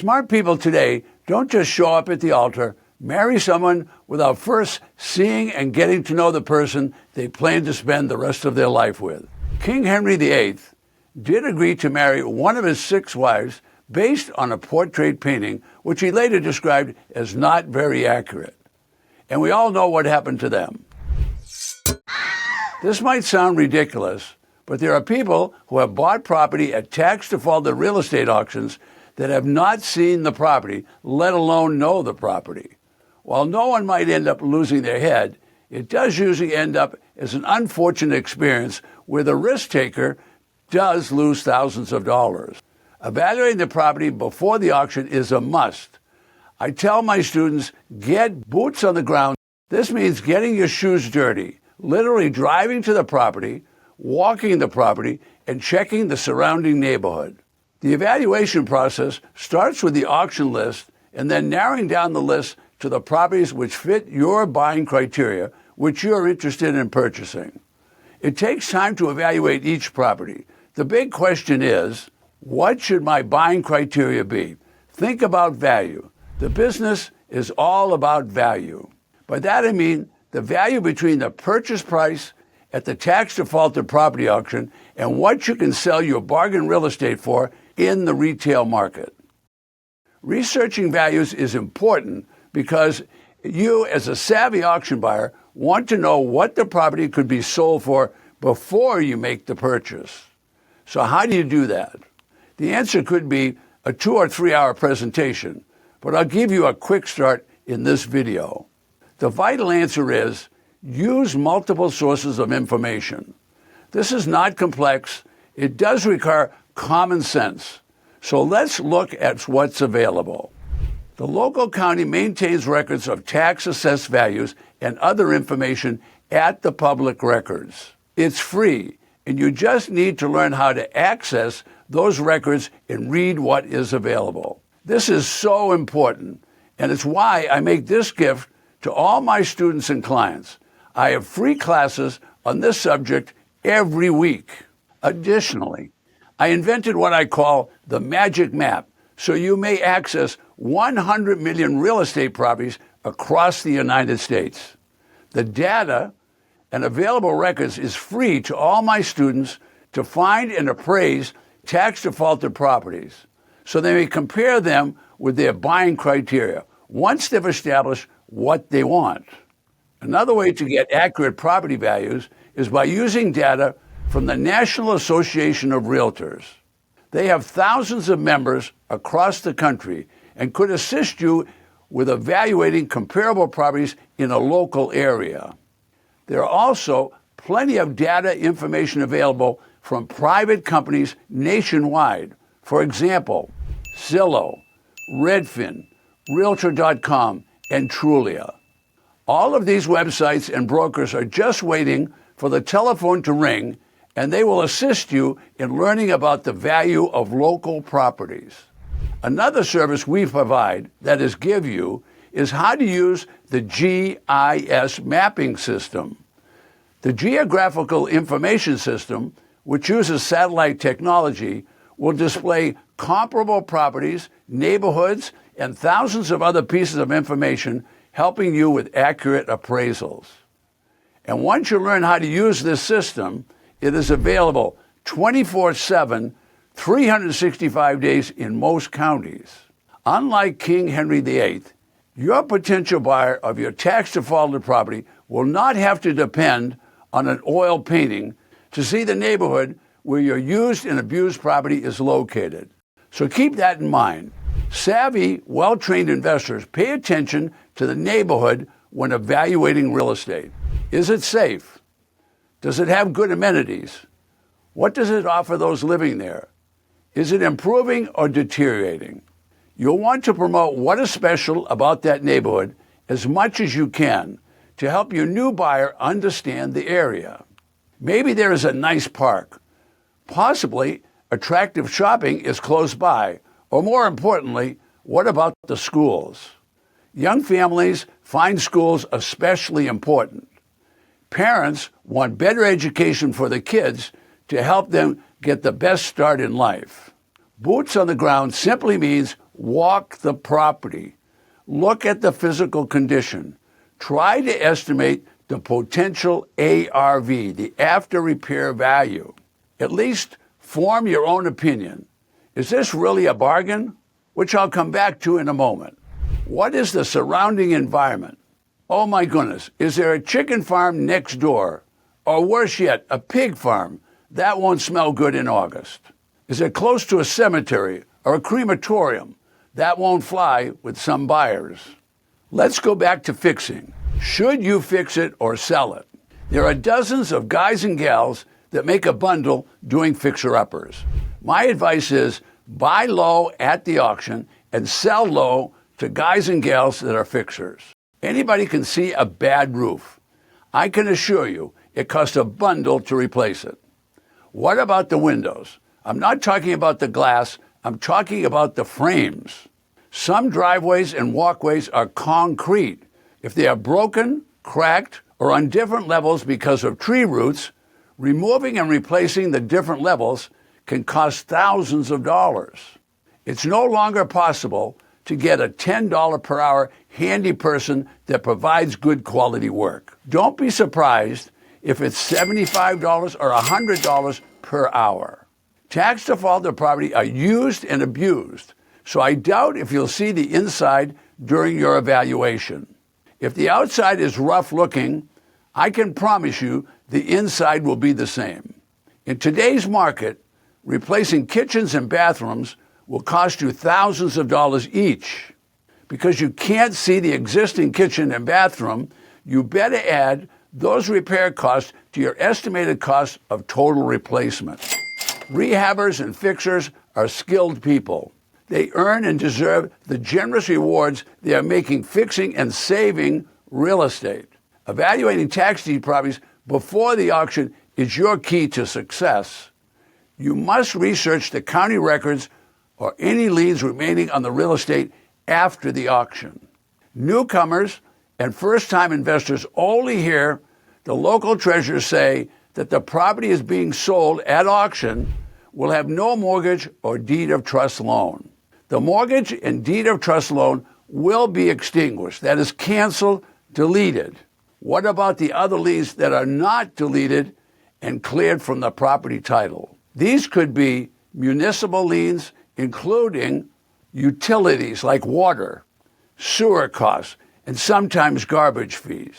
Smart people today don't just show up at the altar, marry someone without first seeing and getting to know the person they plan to spend the rest of their life with. King Henry VIII did agree to marry one of his 6 wives based on a portrait painting, which he later described as not very accurate. And we all know what happened to them. This might sound ridiculous, but there are people who have bought property at tax-defaulted real estate auctions that have not seen the property, let alone know the property. While no one might end up losing their head, it does usually end up as an unfortunate experience where the risk taker does lose thousands of dollars. Evaluating the property before the auction is a must. I tell my students, get boots on the ground. This means getting your shoes dirty, literally driving to the property, walking the property, and checking the surrounding neighborhood. The evaluation process starts with the auction list and then narrowing down the list to the properties which fit your buying criteria, which you're interested in purchasing. It takes time to evaluate each property. The big question is, what should my buying criteria be? Think about value. The business is all about value. By that I mean the value between the purchase price at the tax-defaulted property auction and what you can sell your bargain real estate for in the retail market. Researching values is important because you, as a savvy auction buyer, want to know what the property could be sold for before you make the purchase. So how do you do that? The answer could be a 2 or 3 hour presentation, but I'll give you a quick start in this video. The vital answer is use multiple sources of information. This is not complex. It does require common sense. So let's look at what's available. The local county maintains records of tax assessed values and other information at the public records. It's free, and you just need to learn how to access those records and read what is available. This is so important, and it's why I make this gift to all my students and clients. I have free classes on this subject every week. Additionally, I invented what I call the magic map, so you may access 100 million real estate properties across the United States. The data and available records is free to all my students to find and appraise tax-defaulted properties, so they may compare them with their buying criteria once they've established what they want. Another way to get accurate property values is by using data from the National Association of Realtors. They have thousands of members across the country and could assist you with evaluating comparable properties in a local area. There are also plenty of data information available from private companies nationwide. For example, Zillow, Redfin, Realtor.com, and Trulia. All of these websites and brokers are just waiting for the telephone to ring, and they will assist you in learning about the value of local properties. Another service we provide, that is give you, is how to use the GIS mapping system. The Geographical Information System, which uses satellite technology, will display comparable properties, neighborhoods, and thousands of other pieces of information, helping you with accurate appraisals. And once you learn how to use this system, it is available 24/7, 365 days in most counties. Unlike King Henry VIII, your potential buyer of your tax-defaulted property will not have to depend on an oil painting to see the neighborhood where your used and abused property is located. So keep that in mind. Savvy, well-trained investors pay attention to the neighborhood when evaluating real estate. Is it safe? Does it have good amenities? What does it offer those living there? Is it improving or deteriorating? You'll want to promote what is special about that neighborhood as much as you can to help your new buyer understand the area. Maybe there is a nice park. Possibly attractive shopping is close by. Or more importantly, what about the schools? Young families find schools especially important. Parents want better education for the kids to help them get the best start in life. Boots on the ground simply means Walk the property. Look at the physical condition. Try to estimate the potential ARV, the after repair value. At least form your own opinion. Is this really a bargain? Which I'll come back to in a moment. What is the surrounding environment? Oh my goodness, is there a chicken farm next door? Or worse yet, a pig farm? That won't smell good in August. Is it close to a cemetery or a crematorium? That won't fly with some buyers. Let's go back to fixing. Should you fix it or sell it? There are dozens of guys and gals that make a bundle doing fixer-uppers. My advice is buy low at the auction and sell low to guys and gals that are fixers. Anybody can see a bad roof. I can assure you it costs a bundle to replace it. What about the windows? I'm not talking about the glass, I'm talking about the frames. Some driveways and walkways are concrete. If they are broken, cracked, or on different levels because of tree roots, removing and replacing the different levels can cost thousands of dollars. It's no longer possible to get a $10 per hour handy person that provides good quality work. Don't be surprised if it's $75 or $100 per hour. Tax defaulted property are used and abused, so I doubt if you'll see the inside during your evaluation. If the outside is rough looking, I can promise you the inside will be the same. In today's market, replacing kitchens and bathrooms will cost you thousands of dollars each. Because you can't see the existing kitchen and bathroom, you better add those repair costs to your estimated cost of total replacement. Rehabbers and fixers are skilled people. They earn and deserve the generous rewards they are making fixing and saving real estate. Evaluating tax deed properties before the auction is your key to success. You must research the county records or any liens remaining on the real estate after the auction. Newcomers and first-time investors only hear the local treasurers say that the property is being sold at auction will have no mortgage or deed of trust loan. The mortgage and deed of trust loan will be extinguished, that is canceled, deleted. What about the other liens that are not deleted and cleared from the property title? These could be municipal liens, including utilities like water, sewer costs, and sometimes garbage fees.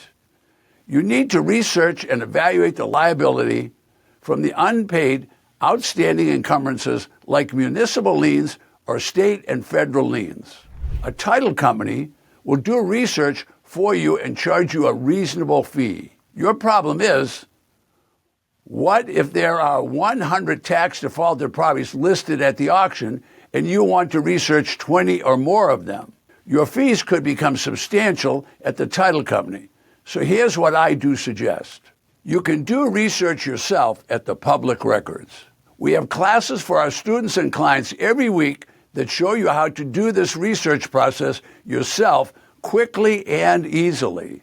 You need to research and evaluate the liability from the unpaid outstanding encumbrances like municipal liens or state and federal liens. A title company will do research for you and charge you a reasonable fee. Your problem is, what if there are 100 tax defaulted properties listed at the auction and you want to research 20 or more of them? Your fees could become substantial at the title company. So here's what I do suggest. You can do research yourself at the public records. We have classes for our students and clients every week that show you how to do this research process yourself quickly and easily.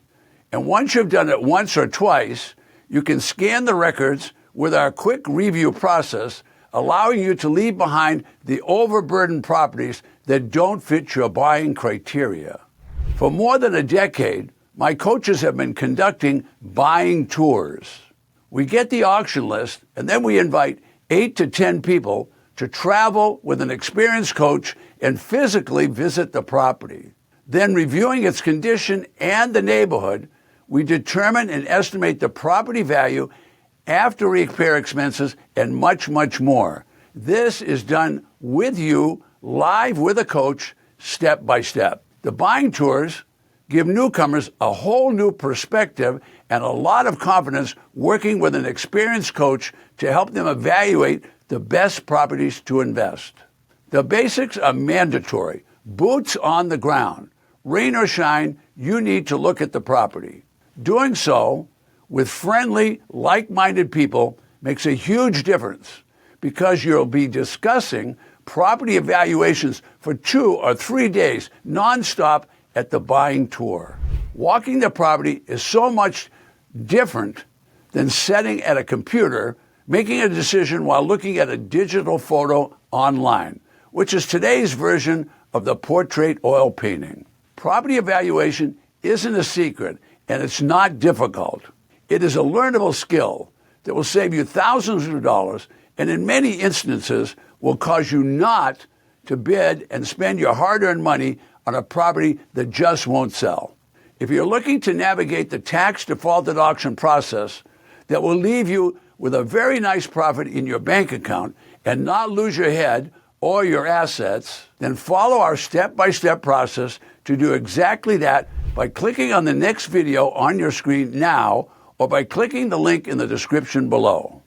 And once you've done it once or twice, you can scan the records with our quick review process, allowing you to leave behind the overburdened properties that don't fit your buying criteria. For more than a decade, my coaches have been conducting buying tours. We get the auction list, and then we invite 8 to 10 people to travel with an experienced coach and physically visit the property. Then, reviewing its condition and the neighborhood, we determine and estimate the property value after repair expenses and much, much more. This is done with you, live with a coach, step by step. The buying tours give newcomers a whole new perspective and a lot of confidence working with an experienced coach to help them evaluate the best properties to invest. The basics are mandatory. Boots on the ground. Rain or shine, you need to look at the property. Doing so with friendly, like-minded people makes a huge difference because you'll be discussing property evaluations for 2 or 3 days nonstop at the buying tour. Walking the property is so much different than sitting at a computer making a decision while looking at a digital photo online, which is today's version of the portrait oil painting. Property evaluation isn't a secret, and it's not difficult. It is a learnable skill that will save you thousands of dollars and in many instances will cause you not to bid and spend your hard-earned money on a property that just won't sell. If you're looking to navigate the tax defaulted auction process that will leave you with a very nice profit in your bank account and not lose your head or your assets, then follow our step-by-step process to do exactly that by clicking on the next video on your screen now or by clicking the link in the description below.